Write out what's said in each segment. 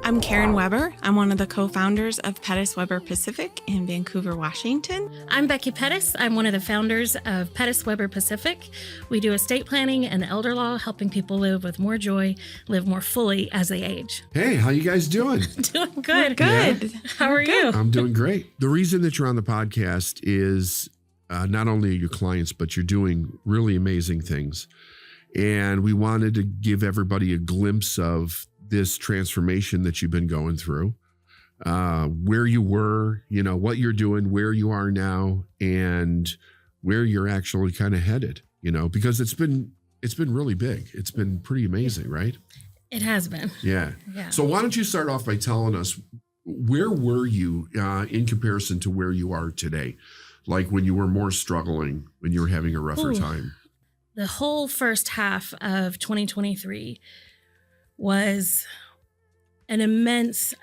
I'm Karen Weber. I'm one of the co-founders of Pettis Weber Pacific in Vancouver, Washington. I'm Beckie Pettis. I'm one of the founders of Pettis Weber Pacific. We do estate planning and elder law, helping people live with more joy, live more fully as they age. Hey, how you guys doing? Doing good. Good. Yeah. How are you? I'm doing great. The reason that you're on the podcast is not only are you clients, but you're doing really amazing things. And we wanted to give everybody a glimpse of this transformation that you've been going through, where you were, what you're doing, where you are now, and where you're actually kind of headed, because it's been really big. It's been pretty amazing, right? It has been. Yeah. So why don't you start off by telling us, where were you in comparison to where you are today? Like when you were more struggling, when you were having a rougher time? The whole first half of 2023 was an immense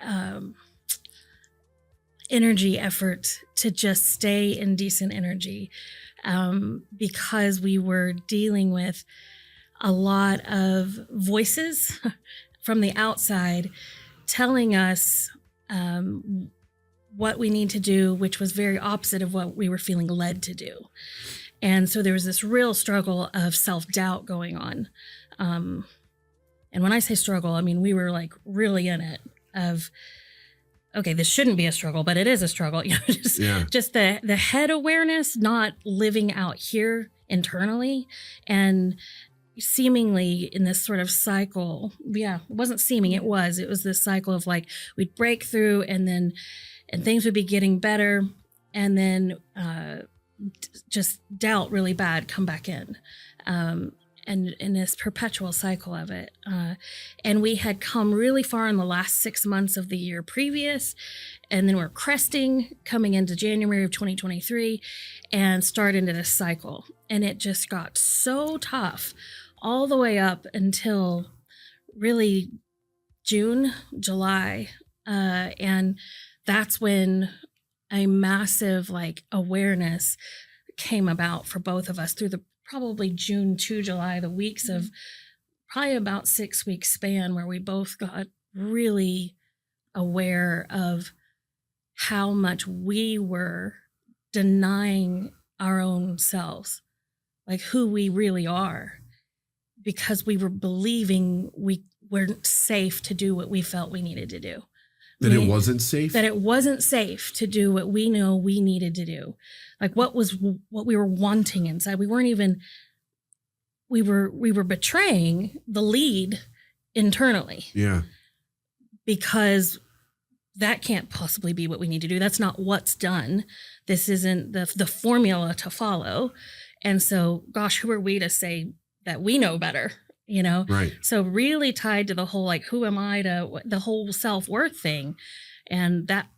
energy effort to just stay in decent energy, because we were dealing with a lot of voices from the outside telling us what we need to do, which was very opposite of what we were feeling led to do. And so there was this real struggle of self-doubt going on. And when I say struggle, I mean, we were like really in it of, okay, this shouldn't be a struggle, but it is a struggle. Just the head awareness, not living out here internally, and seemingly in this sort of cycle. Yeah, it wasn't seeming, it was this cycle of like, we'd break through and things would be getting better. And then just doubt really bad, come back in. And in this perpetual cycle of it. And we had come really far in the last 6 months of the year previous. And then we're cresting coming into January of 2023 and start into this cycle. And it just got so tough all the way up until really June, July. And that's when a massive awareness came about for both of us through the probably June to July, the weeks of probably about 6 week span where we both got really aware of how much we were denying our own selves, like who we really are, because we were believing we weren't safe to do what we felt we needed to do. That it wasn't safe? That it wasn't safe to do what we know we needed to do. Like what we were wanting inside. We were betraying the lead internally. Yeah. Because that can't possibly be what we need to do. That's not what's done. This isn't the formula to follow. And so, gosh, who are we to say that we know better? Right. So really tied to the whole, who am I to the whole self-worth thing. And that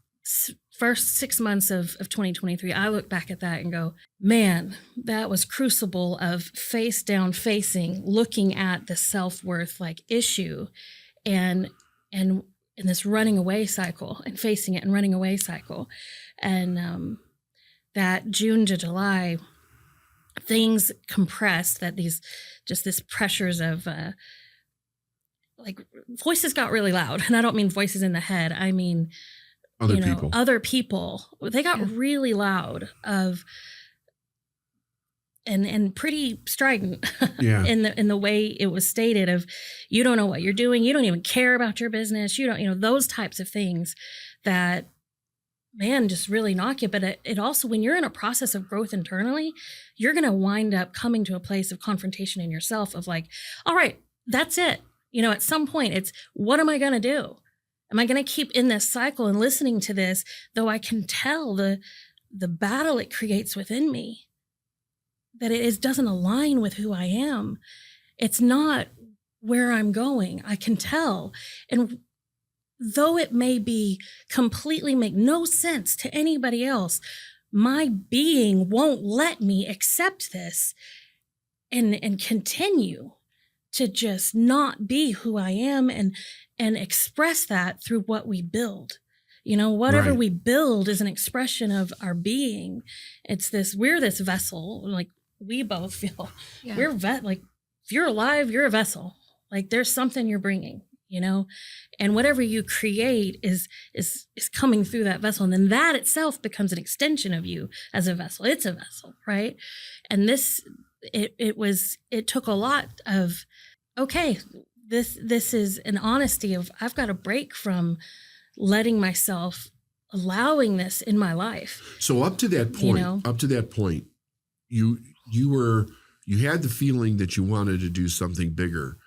first 6 months of 2023, I look back at that and go, man, that was crucible of face down facing, looking at the self-worth issue and in this running away cycle and facing it and running away cycle. And that June to July, things compressed, that this pressures of voices got really loud. And I don't mean voices in the head. I mean, other people, they got really loud and pretty strident in the way it was stated of, you don't know what you're doing. You don't even care about your business. You don't, those types of things that, man, just really knock you. But it also, when you're in a process of growth internally, you're going to wind up coming to a place of confrontation in yourself of all right, that's it. At some point it's, what am I going to do? Am I going to keep in this cycle and listening to this, though I can tell the battle it creates within me, that it doesn't align with who I am. It's not where I'm going. I can tell. And though it may be completely make no sense to anybody else, my being won't let me accept this and continue to just not be who I am and express that through what we build. Whatever we build is an expression of our being. We're this vessel, we both feel. Yeah. We're if you're alive, you're a vessel. There's something you're bringing. and whatever you create is coming through that vessel. And then that itself becomes an extension of you as a vessel. It's a vessel, right? And it took a lot of, okay, this is an honesty of, I've got to break from letting myself, allowing this in my life. So up to that point, you had the feeling that you wanted to do something bigger,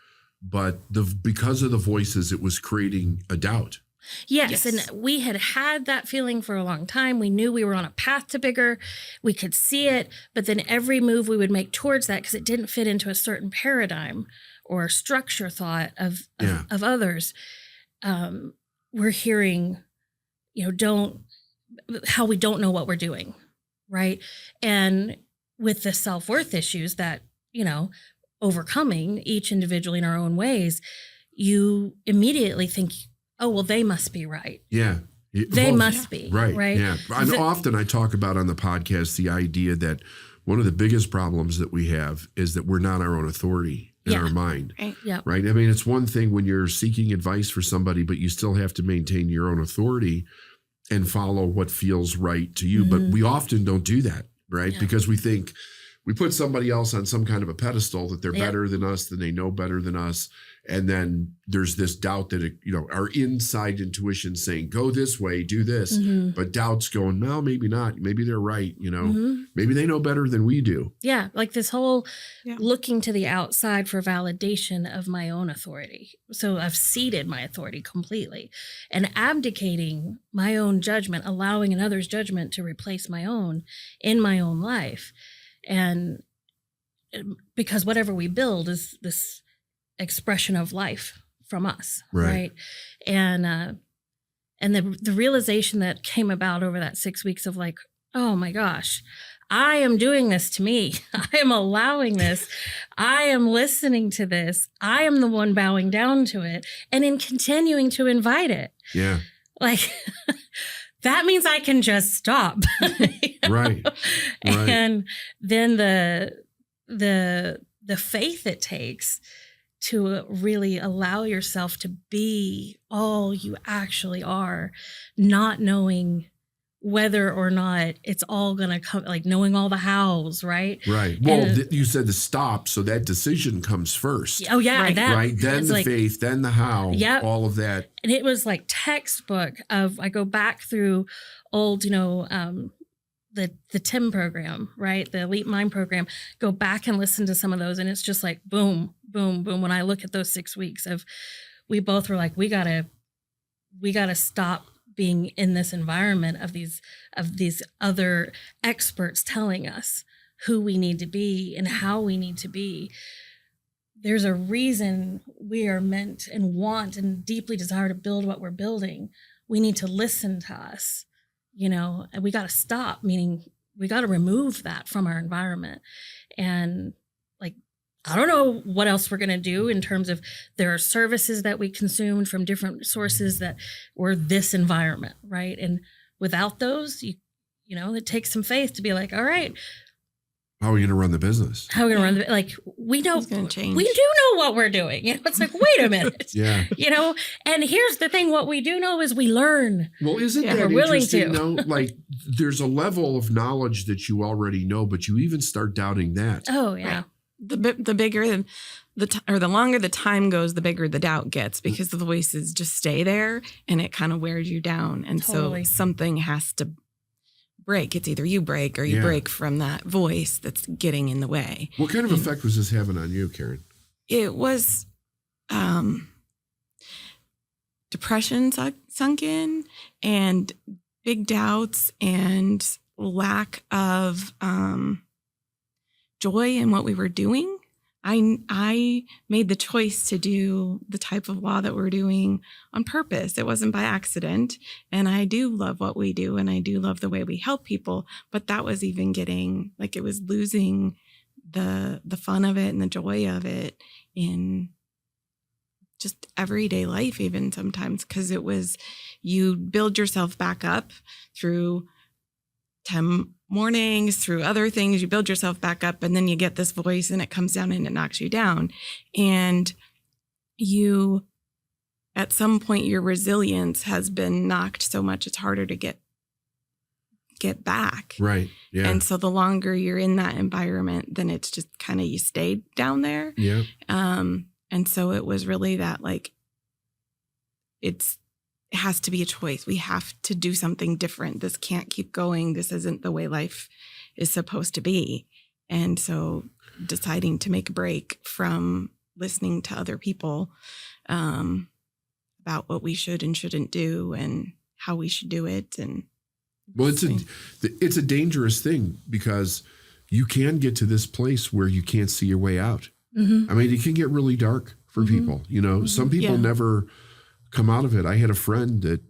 but because of the voices, it was creating a doubt. Yes. And we had that feeling for a long time. We knew we were on a path to bigger. We could see it, but then every move we would make towards that, because it didn't fit into a certain paradigm or structure thought of others, we're hearing, how we don't know what we're doing, right? And with the self-worth issues that, overcoming each individually in our own ways, you immediately think, oh, well, they must be right. Yeah. They must be. Right. Yeah. And often I talk about on the podcast the idea that one of the biggest problems that we have is that we're not our own authority in our mind. Right. Yeah. Right. I mean, it's one thing when you're seeking advice for somebody, but you still have to maintain your own authority and follow what feels right to you. But we often don't do that, right? Yeah. Because we think we put somebody else on some kind of a pedestal that they're better than us, that they know better than us. And then there's this doubt that, our inside intuition saying, go this way, do this. But doubt's going, no, maybe not. Maybe they're right. Maybe they know better than we do. Yeah. Like this whole looking to the outside for validation of my own authority. So I've ceded my authority completely and abdicating my own judgment, allowing another's judgment to replace my own in my own life. And because whatever we build is this expression of life from us, right? And the realization that came about over that 6 weeks of like, oh my gosh, I am doing this to me. I am allowing this. I am listening to this. I am the one bowing down to it, and in continuing to invite it. Yeah, like that means I can just stop. Right. And then the faith it takes to really allow yourself to be all you actually are, not knowing whether or not it's all going to come, like knowing all the hows, right? Right. Well, you said the stop, so that decision comes first. Oh, yeah. Right. Then the faith, then the how, all of that. And it was like textbook of, I go back through old, the TIM program, right? The Elite Mind program, go back and listen to some of those. And it's just like, boom, boom, boom. When I look at those 6 weeks we both were like, we gotta stop being in this environment of these other experts telling us who we need to be and how we need to be. There's a reason we are meant and want and deeply desire to build what we're building. We need to listen to us. And we got to stop, meaning we got to remove that from our environment. And I don't know what else we're going to do in terms of there are services that we consumed from different sources that were this environment, right? And without those, it takes some faith to be like, all right, how are we going to run the business? How are we going to run we know, we do know what we're doing. It's like, wait a minute. And here's the thing, what we do know is we learn. Well, isn't that interesting though? Like there's a level of knowledge that you already know, but you even start doubting that. Oh, yeah. Right. The bigger the longer the time goes, the bigger the doubt gets, because the voices just stay there and it kind of wears you down. And so something has to break. It's either you break or you break from that voice that's getting in the way. What kind of effect was this having on you, Karen? It was depression sunk in, and big doubts and lack of joy in what we were doing. I made the choice to do the type of law that we're doing on purpose. It wasn't by accident. And I do love what we do, and I do love the way we help people. But that was even getting, it was losing the fun of it and the joy of it in just everyday life, even sometimes, because it was, you build yourself back up through 10 mornings, through other things, you build yourself back up, and then you get this voice and it comes down and it knocks you down. And you at some point your resilience has been knocked so much it's harder to get back. Right. Yeah. And so the longer you're in that environment, then it's just kind of you stay down there. Yeah. And so it was really that like it has to be a choice. We have to do something different. This can't keep going. This isn't the way life is supposed to be. And so deciding to make a break from listening to other people about what we should and shouldn't do and how we should do it. And well, it's a dangerous thing because you can get to this place where you can't see your way out. Mm-hmm. I mean, it can get really dark for Mm-hmm. people. You know, some people never come out of it. I had a friend that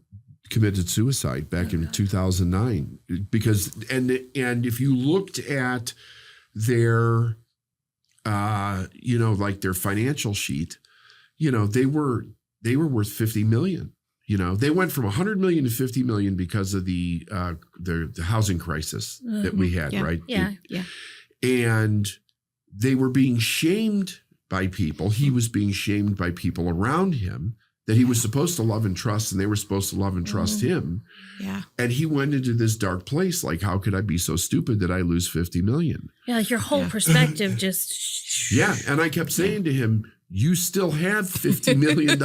committed suicide back in 2009 because, and if you looked at their, like their financial sheet, they were worth 50 million. They went from 100 million to 50 million because of the housing crisis that we had, right? Yeah. And they were being shamed by people. He was being shamed by people around him that he was supposed to love and trust, and they were supposed to love and trust him. Yeah. And he went into this dark place. Like, how could I be so stupid that I lose 50 million? Yeah, like your whole perspective just. Yeah. And I kept saying to him, you still have $50 million,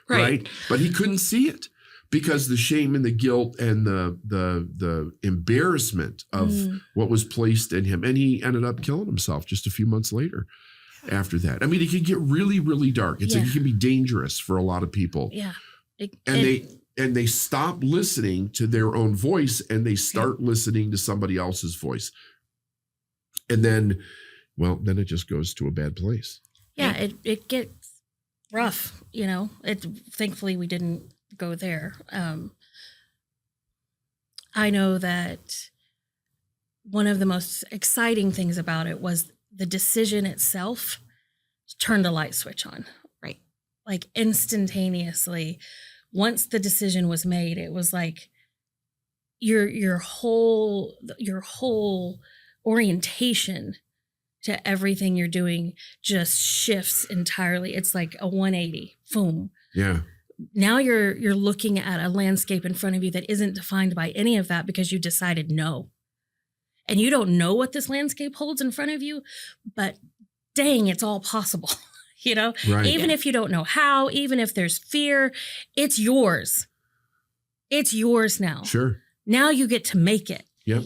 right? But he couldn't see it because the shame and the guilt and the embarrassment of what was placed in him. And he ended up killing himself just a few months later. After that, I mean, it can get really, really dark. It can be dangerous for a lot of people. Yeah, they stop listening to their own voice and they start listening to somebody else's voice, and then it just goes to a bad place. Yeah, it gets rough. Thankfully we didn't go there. I know that one of the most exciting things about it was the decision itself turned a light switch on, right? Like instantaneously, once the decision was made, it was like your whole orientation to everything you're doing just shifts entirely. It's like a 180, boom. Yeah. Now you're looking at a landscape in front of you that isn't defined by any of that because you decided no. And you don't know what this landscape holds in front of you, but dang, it's all possible, Right. Even if you don't know how, even if there's fear, it's yours. It's yours now. Sure. Now you get to make it, yep.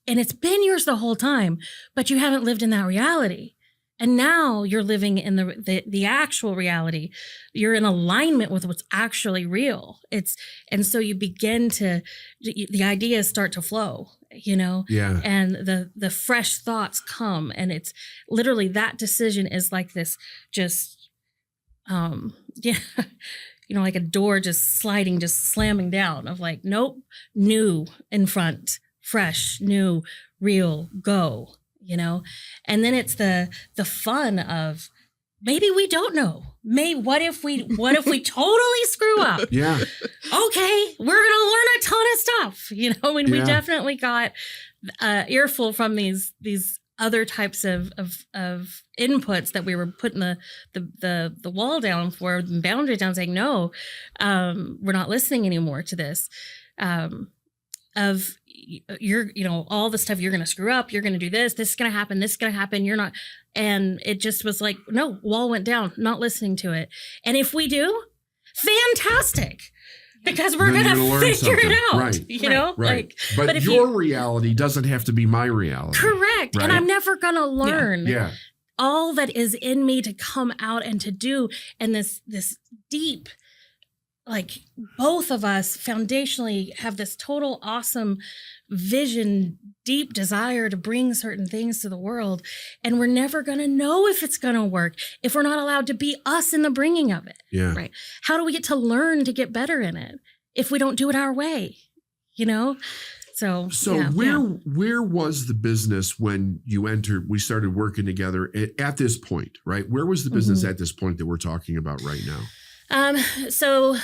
And it's been yours the whole time, but you haven't lived in that reality. And now you're living in the actual reality. You're in alignment with what's actually real. And so you begin the ideas start to flow, Yeah. and the fresh thoughts come, and it's literally that decision is like this, just, like a door just sliding, just slamming down of like, nope, new in front, fresh, new, real, go. And then it's the fun of maybe we don't know. What if we totally screw up? Yeah. Okay, we're gonna learn a ton of stuff. And we definitely got earful from these other types of inputs that we were putting the wall down for, the boundary down, saying no, we're not listening anymore to this. Of you're all the stuff you're going to screw up, you're going to do this is going to happen, this is going to happen, you're not. And it just was like, no, wall went down, not listening to it. And if we do, fantastic, because we're going to figure it out, right. Right. But your reality doesn't have to be my reality. Correct. Right? And I'm never going to learn Yeah. all that is in me to come out and to do. And this deep, like both of us foundationally have this total awesome vision, deep desire to bring certain things to the world. And we're never going to know if it's going to work if we're not allowed to be us in the bringing of it. Yeah. Right. How do we get to learn to get better in it if we don't do it our way? You know? So where was the business when you entered, we started working together at this point, right? Where was the business at this point that we're talking about right now? So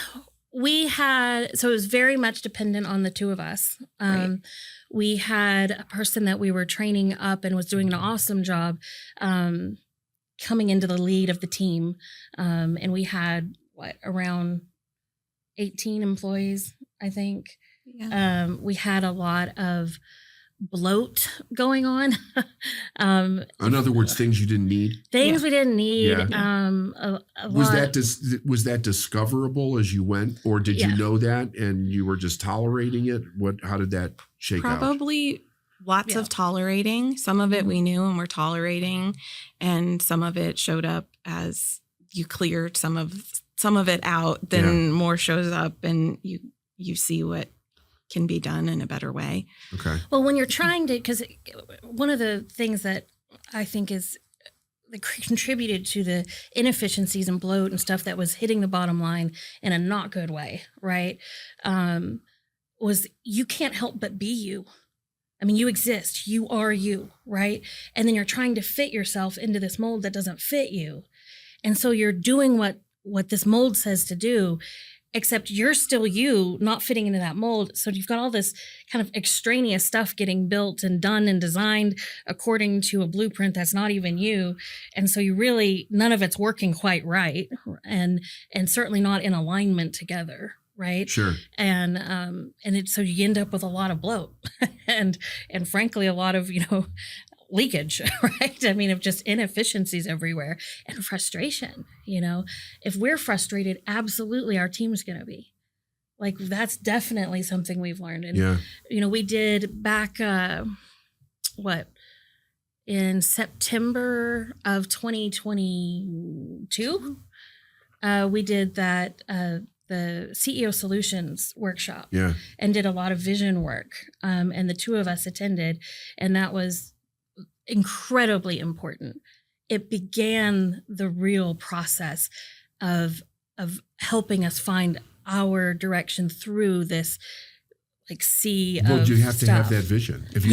it was very much dependent on the two of us. We had a person that we were training up and was doing an awesome job coming into the lead of the team. And we had around 18 employees, I think. Yeah. We had a lot of bloat going on. In other words, things you didn't need. Things Yeah. we didn't need. Yeah. Was lot. that discoverable as you went, or did you Yeah. know that and you were just tolerating it? How did that shake out? Probably lots Yeah. of tolerating. Some of it we knew and were tolerating, and some of it showed up as you cleared some of it out. Then more shows up, and you see what can be done in a better way. Okay. Well, when you're trying to, because one of the things that I think that contributed to the inefficiencies and bloat and stuff that was hitting the bottom line in a not good way, right? Was you can't help but be you. I mean, you exist, you are you, right? And then you're trying to fit yourself into this mold that doesn't fit you. And so you're doing what this mold says to do, except you're still you, not fitting into that mold. So you've got all this kind of extraneous stuff getting built and done and designed according to a blueprint that's not even you. And so none of it's working quite right, and certainly not in alignment together. Right. Sure. And so you end up with a lot of bloat and frankly, a lot of, leakage, right? I mean, of just inefficiencies everywhere and frustration. If we're frustrated, absolutely our team's going to be. Like, that's definitely something we've learned. And, we did back, in September of 2022, we did that, the CEO Solutions workshop, and did a lot of vision work. And the two of us attended, and that was incredibly important. It began the real process of helping us find our direction through this sea of you have to stuff. have that vision. If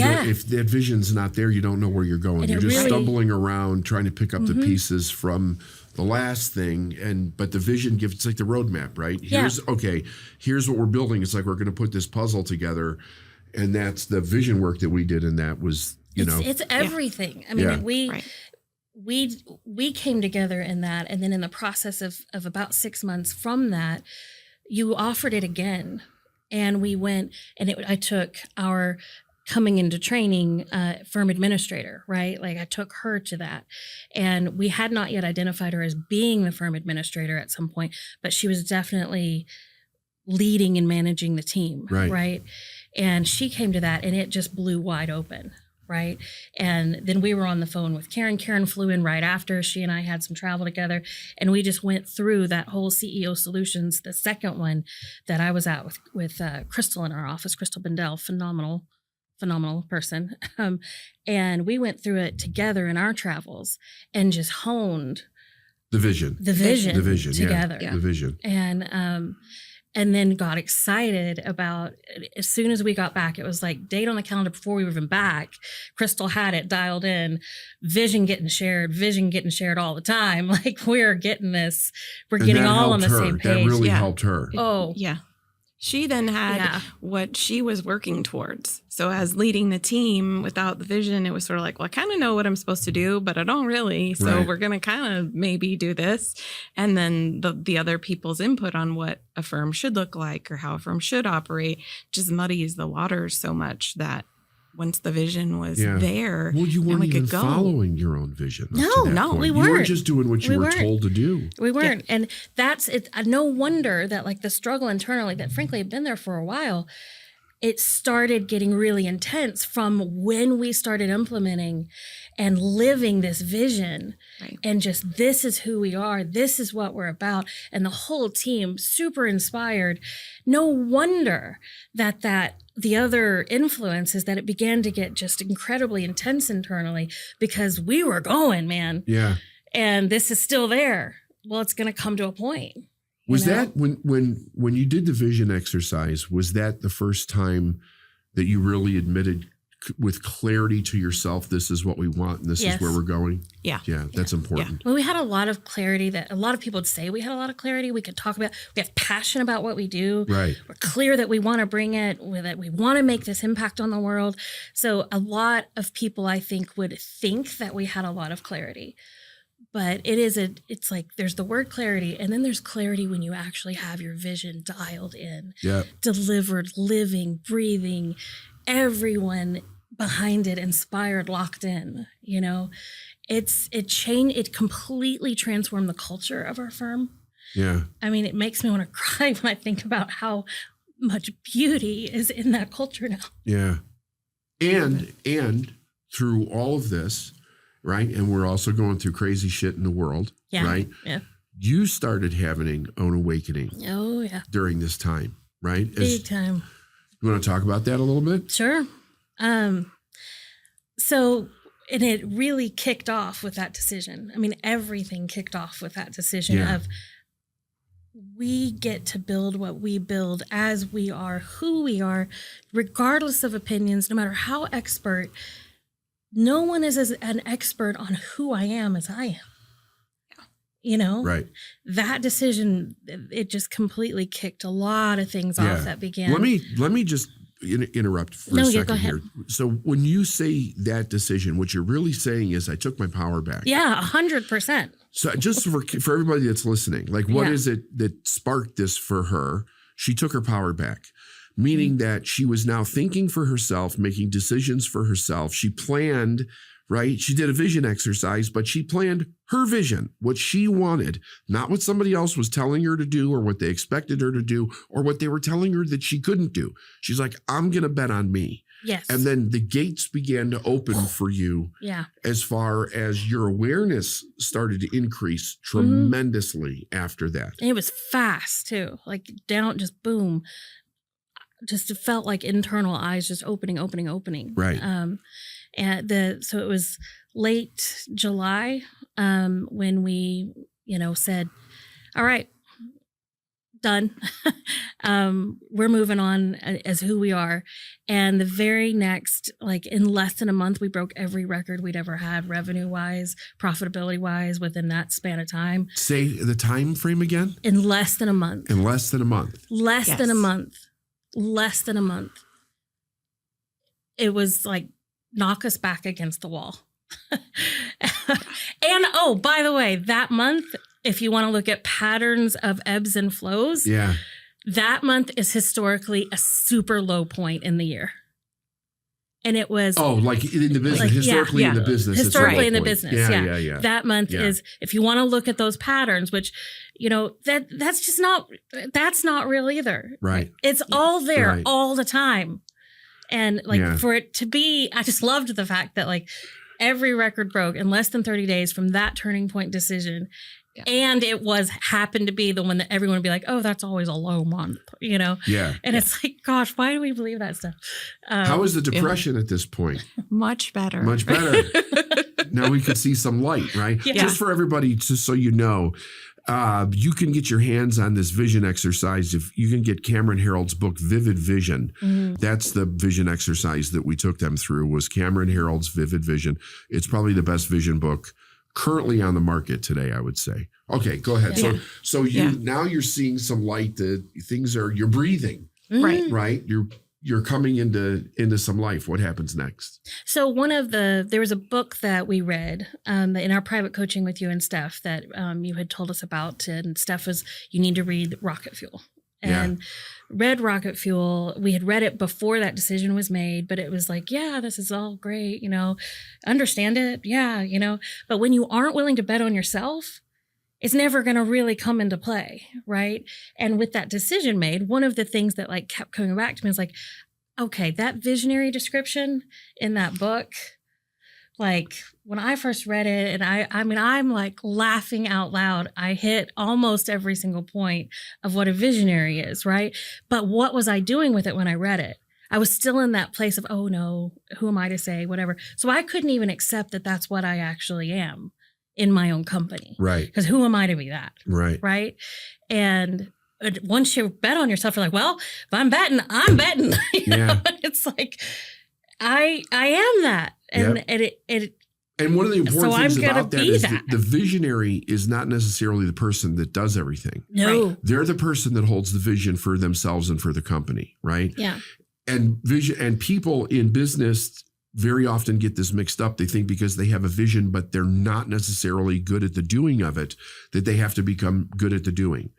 that vision's not there, you don't know where you're going. And you're just really, stumbling around trying to pick up the pieces from the last thing. But the vision gives, it's like the roadmap, right? Here's what we're building. It's like we're going to put this puzzle together, and that's the vision work that we did. And that was, it's everything. I mean, we came together in that, and then in the process of about 6 months from that, you offered it again. And we went, and I took our coming into training firm administrator, right? Like, I took her to that. And we had not yet identified her as being the firm administrator at some point, but she was definitely leading and managing the team, right? And she came to that, and it just blew wide open. Right. And then we were on the phone with Karen. Karen flew in right after. She and I had some travel together, and we just went through that whole CEO Solutions, the second one that I was at with Crystal in our office, Crystal Bendel, phenomenal person. And we went through it together in our travels and just honed the vision together. The vision. And then got excited about, as soon as we got back, it was like date on the calendar before we were even back. Crystal had it dialed in, vision getting shared all the time. Like, we're getting this, we're getting all on the same page. That really helped her. Oh, yeah. She then had what she was working towards. So as leading the team without the vision, it was sort of like, well, I kind of know what I'm supposed to do, but I don't really. So we're going to kind of maybe do this. And then the other people's input on what a firm should look like or how a firm should operate just muddies the waters so much that once the vision was there, well, you weren't even go. following your own vision. No, we weren't. You were just doing what you were told to do. We weren't. Yeah. And that's it. No wonder that, like, the struggle internally that frankly had been there for a while, it started getting really intense from when we started implementing and living this vision, and just, this is who we are. This is what we're about. And the whole team super inspired. No wonder that the other influence is that it began to get just incredibly intense internally, because we were going, man. Yeah. And this is still there. Well, it's going to come to a point. Was that when you did the vision exercise, was that the first time that you really admitted with clarity to yourself, this is what we want and this is where we're going? Yeah. Yeah, that's important. Well, we had a lot of clarity that a lot of people would say we had a lot of clarity. We could talk about, we have passion about what we do. Right. We're clear that we want to bring it, that we want to make this impact on the world. So a lot of people, I think, would think that we had a lot of clarity. But it's like there's the word clarity, and then there's clarity when you actually have your vision dialed in, delivered, living, breathing, everyone behind it, inspired, locked in. It completely transformed the culture of our firm. Yeah. I mean, it makes me want to cry when I think about how much beauty is in that culture now. Yeah. And through all of this, right? And we're also going through crazy shit in the world, right? Yeah. You started having an awakening. Oh, yeah. During this time, right? Big time. You want to talk about that a little bit? Sure. And it really kicked off with that decision. I mean, everything kicked off with that decision of we get to build what we build as we are, who we are, regardless of opinions, no matter how expert. No one is as an expert on who I am as I am. Right. That decision, it just completely kicked a lot of things off that began. Let me just interrupt for a second here. So when you say that decision, what you're really saying is I took my power back. Yeah, 100%. So just for everybody that's listening, like what is it that sparked this for her? She took her power back. Meaning that she was now thinking for herself, making decisions for herself. She planned, right? She did a vision exercise, but she planned her vision, what she wanted, not what somebody else was telling her to do or what they expected her to do or what they were telling her that she couldn't do. She's like, I'm going to bet on me. Yes. And then the gates began to open for you as far as your awareness started to increase tremendously after that. And it was fast too, like down, just boom. Just it felt like internal eyes just opening. Right. So it was late July when we, said, all right, done. We're moving on as who we are. And the very next, like in less than a month, we broke every record we'd ever had, revenue wise, profitability wise, within that span of time. Say the time frame again. In less than a month. Less than a month. It was like knock us back against the wall. And by the way, that month, if you want to look at patterns of ebbs and flows, that month is historically a super low point in the year. And it was like in the business, historically in the business. Historically in the business. Yeah. That month is, if you want to look at those patterns, which, that's not real either. Right. It's all there all the time. And for it to be, I just loved the fact that every record broke in less than 30 days from that turning point decision. Yeah. And it happened to be the one that everyone would be like, oh, that's always a low month, Yeah. And it's like, gosh, why do we believe that stuff? How is the depression at this point? Much better. Now we could see some light, right? Yeah. Just for everybody, just so you know, you can get your hands on this vision exercise. If you can get Cameron Herold's book, Vivid Vision. Mm-hmm. That's the vision exercise that we took them through, was Cameron Herold's Vivid Vision. It's probably the best vision book currently on the market today, I would say. Okay, go ahead. Yeah. So now you're seeing some light. You're breathing, right? You're coming into some life. What happens next? So there was a book that we read in our private coaching with you and Steph that you had told us about, and Steph was, you need to read Rocket Fuel. And read Rocket Fuel. We had read it before that decision was made, but it was like, this is all great, understand it. But when you aren't willing to bet on yourself, it's never going to really come into play. Right. And with that decision made, one of the things that kept coming back to me is okay, that visionary description in that book, when I first read it, and I'm laughing out loud. I hit almost every single point of what a visionary is, right? But what was I doing with it when I read it? I was still in that place of, oh no, who am I to say, whatever. So I couldn't even accept that that's what I actually am in my own company. Right. Because who am I to be that? Right. Right. And once you bet on yourself, you're like, well, if I'm betting, I'm betting. It's like, I am that. And and one of the important things about that is that the visionary is not necessarily the person that does everything. No. Right? They're the person that holds the vision for themselves and for the company, right? Yeah. And vision and people in business very often get this mixed up. They think because they have a vision, but they're not necessarily good at the doing of it, that they have to become good at the doing.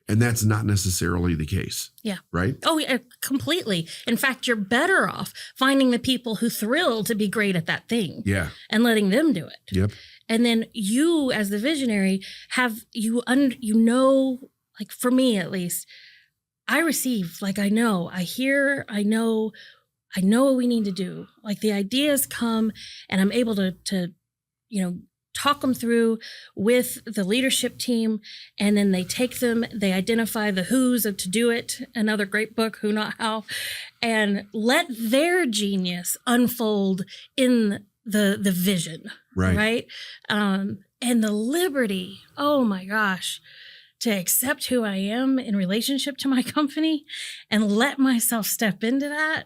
And that's not necessarily the case. Yeah. Right? Oh, yeah, completely. In fact, you're better off finding the people who thrill to be great at that thing. Yeah. And letting them do it. Yep. And then you, as the visionary, have like for me at least, I receive, like I know, I hear, I know what we need to do. Like the ideas come and I'm able to talk them through with the leadership team. And then they take them, they identify the who's of to do it. Another great book, Who Not How, and let their genius unfold in the vision. Right. And the liberty, oh my gosh, to accept who I am in relationship to my company and let myself step into that.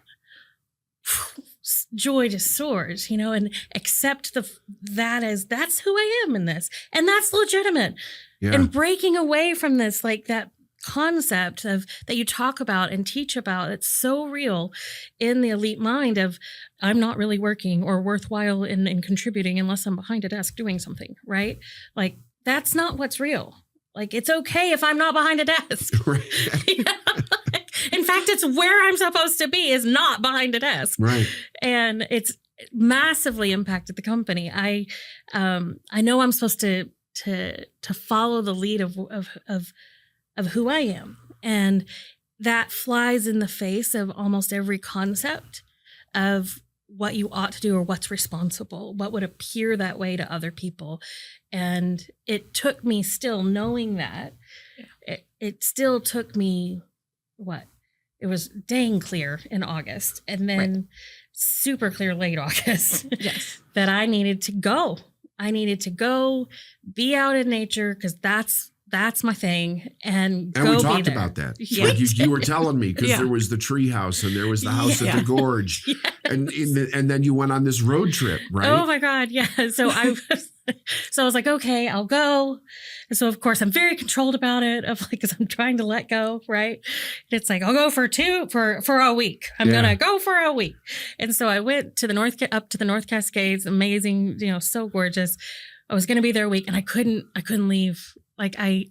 Joy just soars, and accept that's who I am in this. And that's legitimate. Yeah. And breaking away from this, like that concept of that you talk about and teach about, it's so real in the elite mind of I'm not really working or worthwhile in contributing unless I'm behind a desk doing something, right? Like that's not what's real. Like it's okay if I'm not behind a desk. Right. In fact, it's where I'm supposed to be is not behind a desk. Right. And it's massively impacted the company. I know I'm supposed to follow the lead of who I am. And that flies in the face of almost every concept of what you ought to do or what's responsible, what would appear that way to other people. And it took me still knowing that. Yeah. It still took me, it was dang clear in August and then super clear late August. Yes. That I needed to go. I needed to go be out in nature because that's my thing. And go we talked be there. about that. Yeah. Like you were telling me because there was the tree house and there was the house at the gorge. Yes. And then you went on this road trip, right? Oh my God. Yeah. So I was like, okay, I'll go. And so of course I'm very controlled about it because I'm trying to let go. Right. And it's like, I'll go for a week. I'm going to go for a week. And so I went to up to the North Cascades, amazing, so gorgeous. I was going to be there a week and I couldn't leave. Like I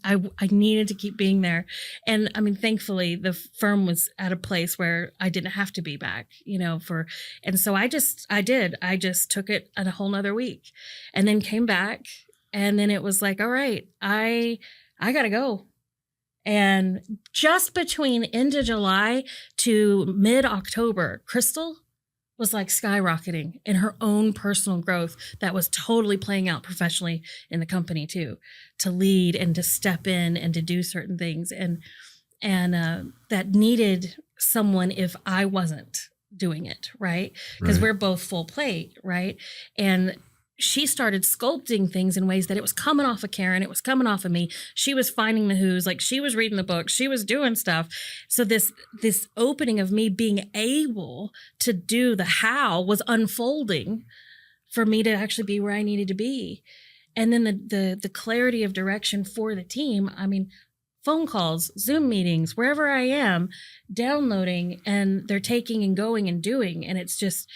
needed to keep being there. And I mean, thankfully the firm was at a place where I didn't have to be back, and so I just took it a whole nother week and then came back. And then it was like, all right, I gotta go. And just between end of July to mid-October, Crystal was like skyrocketing in her own personal growth that was totally playing out professionally in the company too, to lead and to step in and to do certain things. And that needed someone if I wasn't doing it, right? Because we're both full plate, right? And she started sculpting things in ways that it was coming off of Karen. It was coming off of me. She was finding the who's, like she was reading the book. She was doing stuff. So this opening of me being able to do the how was unfolding for me to actually be where I needed to be. And then the clarity of direction for the team. I mean, phone calls, Zoom meetings, wherever I am, downloading, and they're taking and going and doing. And it's just,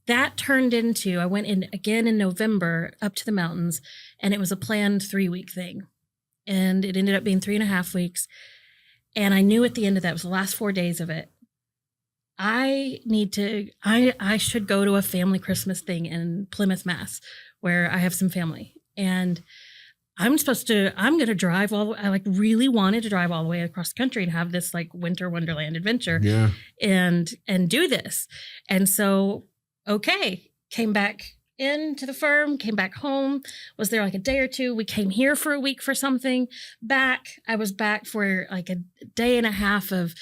that turned into, I went in again in November up to the mountains, and it was a planned 3-week thing. And it ended up being 3.5 weeks. And I knew at the end of that, it was the last 4 days of it, I should go to a family Christmas thing in Plymouth, Mass, where I have some family. And I'm going to drive I really wanted to drive all the way across the country and have this like winter wonderland adventure. Yeah. And do this. And so, okay, came back into the firm, came back home, was there like a day or two. We came here for a week for something. I was back for like a day and a half of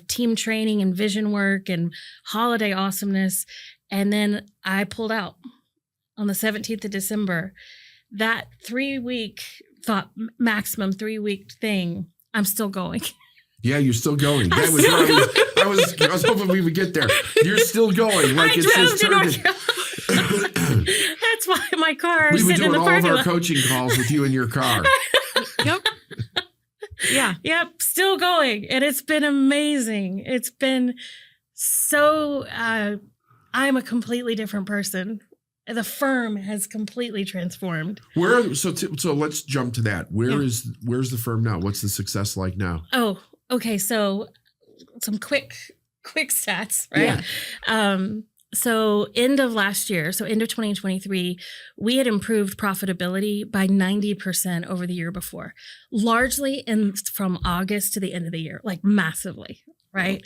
team training and vision work and holiday awesomeness. And then I pulled out on the 17th of December. That 3-week maximum 3-week thing, I'm still going. Yeah, you're still going. That was where I was hoping we would get there. You're still going. Like it's just turned. That's why my car is sitting in the parking lot. We were doing all of our coaching calls with you in your car. Yep. Yeah. Yep. Still going. And it's been amazing. It's been so I'm a completely different person. The firm has completely transformed. So let's jump to that. Where's the firm now? What's the success like now? Oh, okay. So some quick stats, right? Yeah. So end of last year, so end of 2023, we had improved profitability by 90% over the year before, largely from August to the end of the year, like massively, right?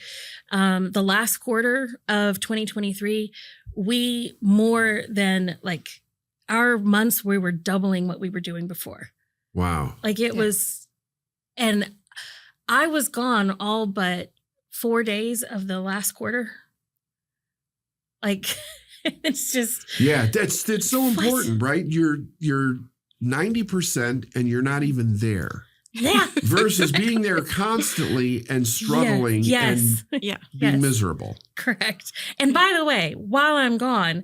The last quarter of 2023, we more than like our months, we were doubling what we were doing before. Wow. Like it was, and I was gone all but 4 days of the last quarter. Like it's just that's so important, right? You're 90% and you're not even there. Yeah. Versus being there constantly and struggling and being miserable. Correct. And by the way, while I'm gone,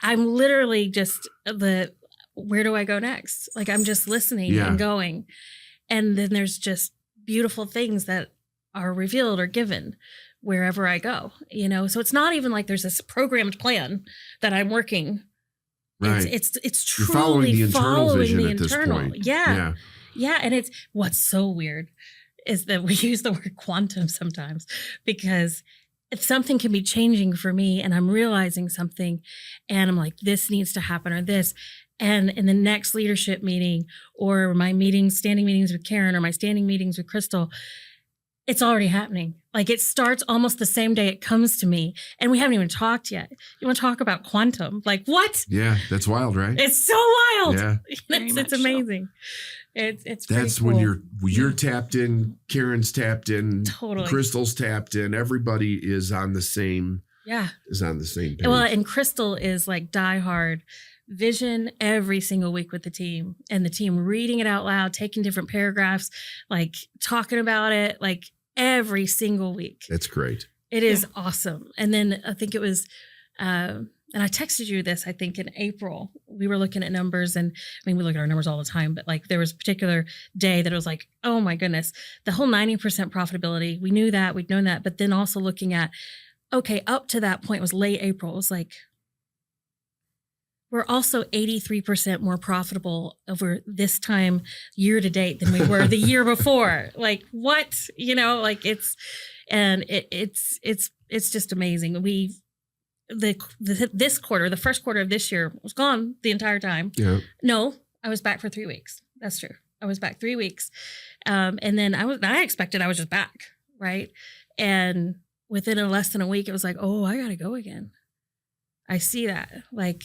I'm literally just where do I go next? Like I'm just listening and going. And then there's just beautiful things that are revealed or given wherever I go, so it's not even like there's this programmed plan that I'm working. Right. It's truly You're following the internal vision at this internal. point. Yeah. And it's what's so weird is that we use the word quantum sometimes because if something can be changing for me and I'm realizing something and I'm like, this needs to happen or this. And in the next leadership meeting or my standing meetings with Karen or my standing meetings with Crystal, it's already happening. Like it starts almost the same day it comes to me and we haven't even talked yet. You want to talk about quantum? Like what? Yeah, that's wild, right? It's so wild. Yeah. It's amazing. It's that's cool. When you're tapped in, Karen's tapped in, totally. Crystal's tapped in, everybody is on the same page. Well, and Crystal is like diehard vision every single week with the team and the team reading it out loud, taking different paragraphs, like talking about it, like every single week. That's great. It is awesome. And then I think it was, and I texted you this, I think in April, we were looking at numbers and we look at our numbers all the time, but like there was a particular day that it was like, oh my goodness, the whole 90% profitability. We knew that, we'd known that, but then also looking at, okay, up to that point was late April. It was like, we're also 83% more profitable over this time year to date than we were the year before. Like what, like it's just amazing. This quarter, the first quarter of this year was gone the entire time. Yeah. No, I was back for 3 weeks. That's true. I was back 3 weeks. And then I expected I was just back. Right. And within less than a week, it was like, oh, I got to go again. I see that. Like,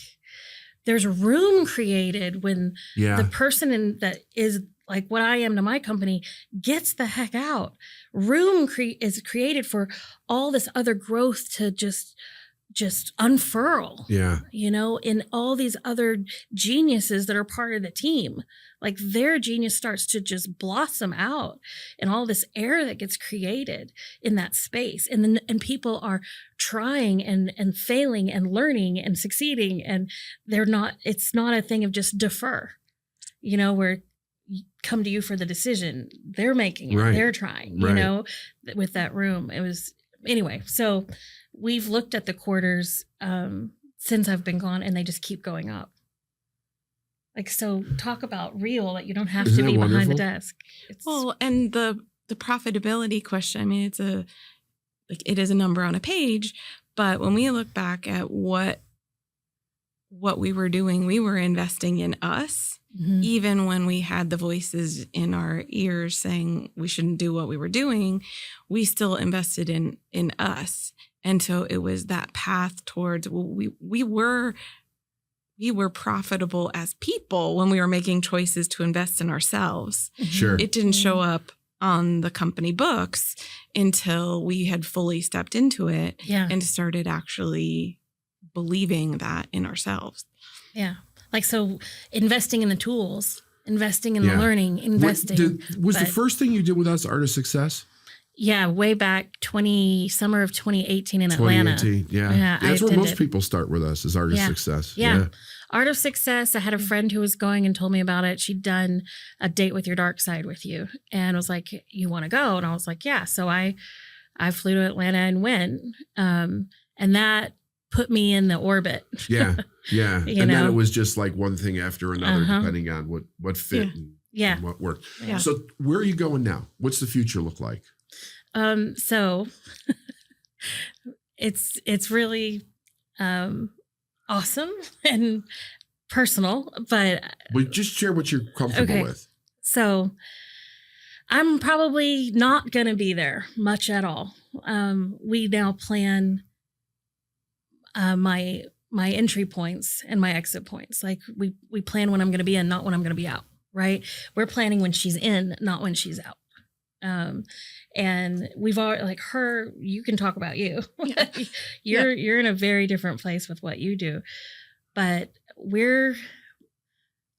there's room created when the person that is like what I am to my company gets the heck out. Room is created for all this other growth to just unfurl. Yeah. In all these other geniuses that are part of the team. Like their genius starts to just blossom out and all this air that gets created in that space. And people are trying and failing and learning and succeeding. And it's not a thing of just defer, where you come to you for the decision. They're making it, they're trying, with that room. It was, anyway, so we've looked at the quarters since I've been gone and they just keep going up. Like, so talk about real, that you don't have to be behind the desk. And the profitability question, it is a number on a page, but when we look back at what we were doing, we were investing in us, even when we had the voices in our ears saying we shouldn't do what we were doing, we still invested in us. And so it was that path towards, we were profitable as people when we were making choices to invest in ourselves. Sure. It didn't show up on the company books until we had fully stepped into it and started actually believing that in ourselves. Yeah. Like, so investing in the tools, investing in the learning, investing. Was the first thing you did with us Art of Success? Yeah, way back summer of 2018 in Atlanta. 2018, yeah. That's where most people start with us, is Art of Success. Yeah. Art of Success. I had a friend who was going and told me about it. She'd done a date with your dark side with you and was like, you want to go? And I was like, yeah. So I flew to Atlanta and went. And that put me in the orbit. Yeah. Yeah. You And then know? it was just like one thing after another, depending on what fit Yeah. and what worked. Yeah. So where are you going now? What's the future look like? So it's really awesome and personal, but Just share what you're comfortable with. So I'm probably not going to be there much at all. We now plan my entry points and my exit points. Like we plan when I'm going to be in, not when I'm going to be out. Right? We're planning when she's in, not when she's out. And we've already like her. You can talk about you. Yeah. You're in a very different place with what you do, but when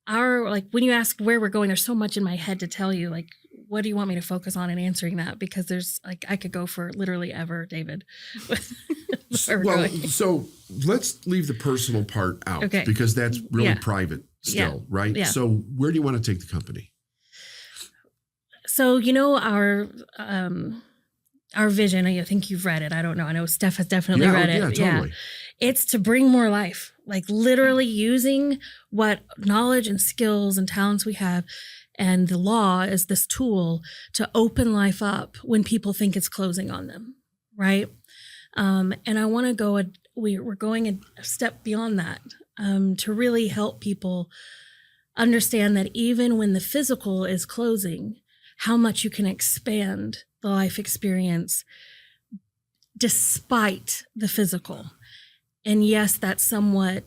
you ask where we're going, there's so much in my head to tell you. Like, what do you want me to focus on in answering that? Because there's like, I could go for literally ever, David. Where we're going. So let's leave the personal part out, Okay. because that's really Yeah. private still, right? Yeah. So where do you want to take the company? So, our vision, I think you've read it. I don't know. I know Steph has definitely read it. Yeah, totally. It's to bring more life, like literally using what knowledge and skills and talents we have. And the law is this tool to open life up when people think it's closing on them. Right. And I want to go, we're going a step beyond that, to really help people understand that even when the physical is closing, how much you can expand the life experience despite the physical. And yes, that's somewhat,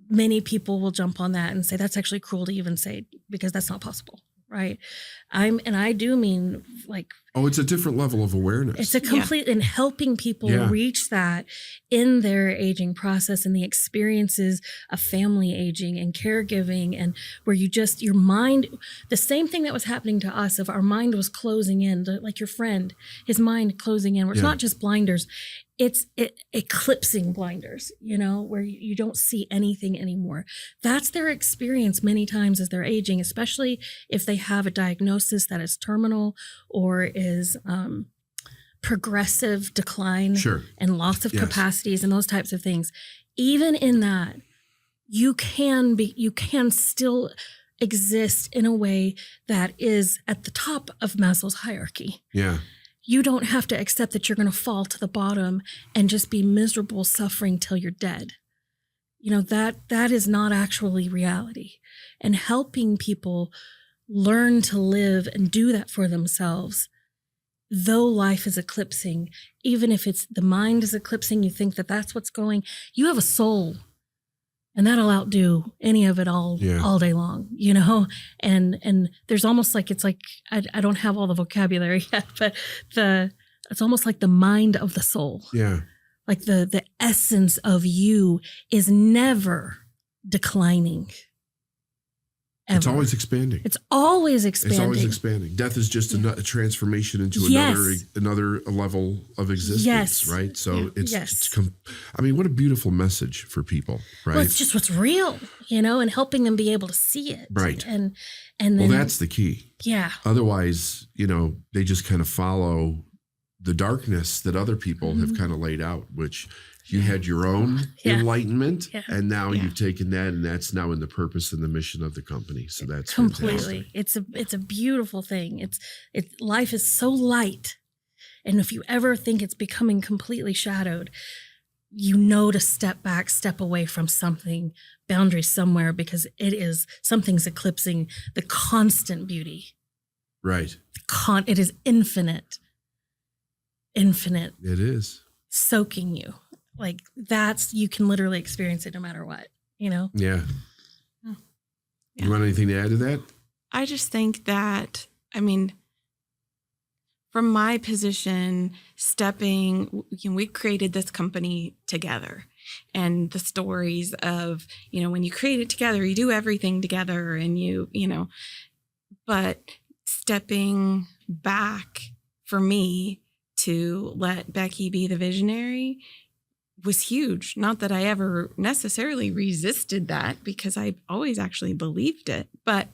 many people will jump on that and say, that's actually cruel to even say, because that's not possible. Right. I do mean like, Oh, it's a different level of awareness. it's a complete in helping people reach that in their aging process and the experiences of family aging and caregiving, and where your mind, the same thing that was happening to us, if our mind was closing in, like your friend, his mind closing in, where it's not just blinders, it's eclipsing blinders, where you don't see anything anymore. That's their experience many times as they're aging, especially if they have a diagnosis that is terminal or is progressive decline and loss of capacities and those types of things. Even in that, you can still exist in a way that is at the top of Maslow's hierarchy. Yeah. You don't have to accept that you're going to fall to the bottom and just be miserable, suffering till you're dead. That is not actually reality. And helping people learn to live and do that for themselves, though life is eclipsing, even if it's the mind is eclipsing, you think that that's what's going, you have a soul. And that'll outdo any of it all day long, and there's almost like, it's like, I don't have all the vocabulary yet, but it's almost like the mind of the soul. Yeah. Like the essence of you is never declining. Ever. It's always expanding. It's always expanding. It's always expanding. Death is just a transformation into another level of existence, right? So what a beautiful message for people, right? Well, it's just what's real, and helping them be able to see it, right? And then, that's the key. Yeah. Otherwise, they just kind of follow the darkness that other people have kind of laid out, which you had your own enlightenment, and now you've taken that, and that's now in the purpose and the mission of the company. So that's completely. fantastic. It's a beautiful thing. Life is so light, and if you ever think it's becoming completely shadowed, to step back, step away from something, boundaries somewhere, because something's eclipsing the constant beauty. Right. It is infinite. Infinite. It is soaking you. Like you can literally experience it no matter what, Yeah. You want anything to add to that? I just think that, from my position, we created this company together, and the stories of, when you create it together, you do everything together, and but stepping back for me to let Beckie be the visionary was huge. Not that I ever necessarily resisted that, because I always actually believed it, but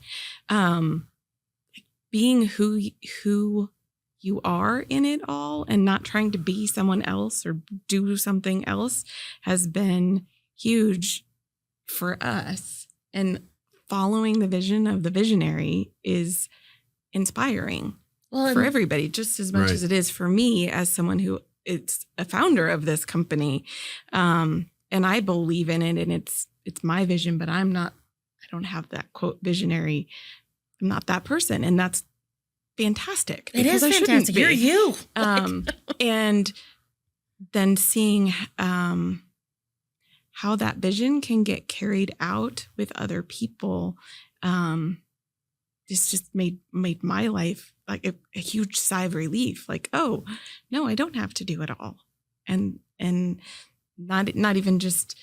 being who you are in it all and not trying to be someone else or do something else has been huge for us. And following the vision of the visionary is inspiring for everybody, just as much as it is for me as someone who is a founder of this company. And I believe in it, and it's my vision, but I don't have that quote visionary. I'm not that person. And that's fantastic. It is fantastic. You're you. And then seeing how that vision can get carried out with other people, this just made my life like a huge sigh of relief. Like, oh no, I don't have to do it all, and not even just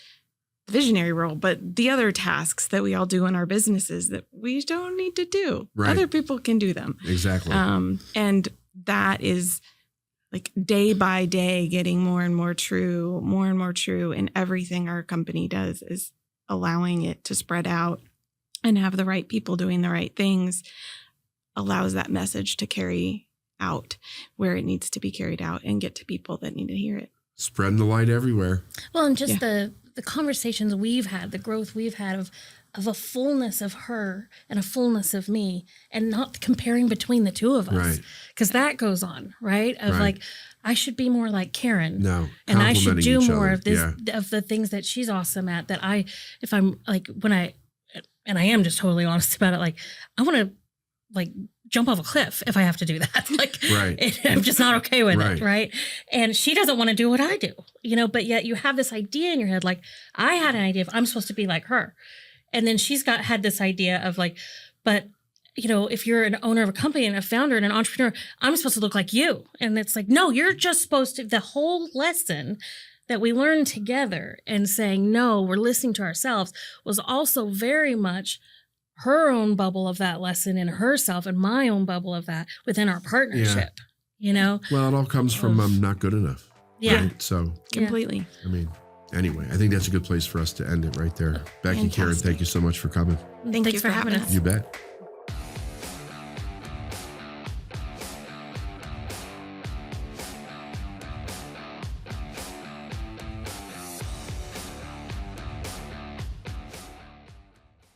the visionary role, but the other tasks that we all do in our businesses that we don't need to do. Right. Other people can do them. Exactly. And that is like day by day getting more and more true. And everything our company does is allowing it to spread out and have the right people doing the right things, allows that message to carry out where it needs to be carried out and get to people that need to hear it. Spreading the light everywhere. Well, and just the conversations we've had, the growth we've had of a fullness of her and a fullness of me, and not comparing between the two of us. Right. Because that goes on, right? Of like, I should be more like Karen. No. And I should do more other. of this, of the things that she's awesome at, that if I'm like, and I am just totally honest about it, like, I want to like jump off a cliff if I have to do that. Like, I'm just not okay with it. Right. And she doesn't want to do what I do, but yet you have this idea in your head. Like, I had an idea of I'm supposed to be like her. And then she's had this idea of like, but if you're an owner of a company and a founder and an entrepreneur, I'm supposed to look like you. And it's like, no, you're just supposed to, the whole lesson that we learned together and saying, no, we're listening to ourselves, was also very much her own bubble of that lesson in herself and my own bubble of that within our partnership, Well, it all comes from I'm not good enough. Yeah. Right? So completely. I mean, anyway, I think that's a good place for us to end it right there. Becky, Karen, thank you so much for coming. Thanks for having us. You bet.